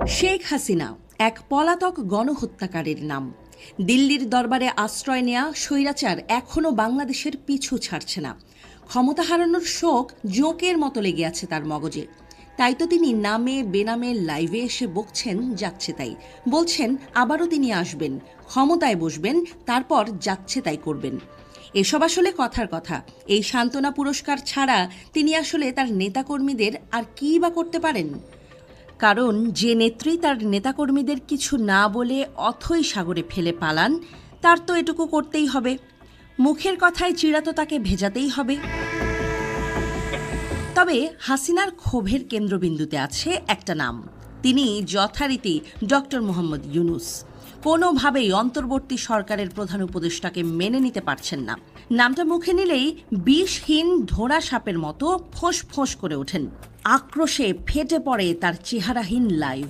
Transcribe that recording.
শেখ হাসিনা এক পলাতক গণহত্যাকারীর নাম। দিল্লির দরবারে আশ্রয় নেয়া স্বৈরাচার এখনও বাংলাদেশের পিছু ছাড়ছে না। ক্ষমতা হারানোর শোক জোঁকের মতো লেগে আছে তার মগজে। তাই তো তিনি নামে বেনামে লাইভে এসে বকছেন যাচ্ছে তাই, বলছেন আবারও তিনি আসবেন, ক্ষমতায় বসবেন, তারপর যাচ্ছে তাই করবেন। এসব আসলে কথার কথা। এই সান্ত্বনা পুরস্কার ছাড়া তিনি আসলে তার নেতাকর্মীদের আর কী বা করতে পারেন? কারণ যে নেত্রী তার নেতাকর্মীদের কিছু না বলে অথই সাগরে ফেলে পালান, তার তো এটুকু করতেই হবে। মুখের কথায় চিড়া তো তাকে ভেজাতেই হবে। তবে হাসিনার ক্ষোভের কেন্দ্রবিন্দুতে আছে একটা নাম। তিনি যথারীতি ডক্টর মোহাম্মদ ইউনূস। কোনোভাবেই অন্তর্বর্তী সরকারের প্রধান উপদেষ্টাকে মেনে নিতে পারছেন না। নামটা মুখে নিলেই বিষহীন ধোঁড়া সাপের মতো ফোঁস ফোঁস করে ওঠেন। আক্রোশে ফেটে পড়ে তার চেহারাহীন লাইভ।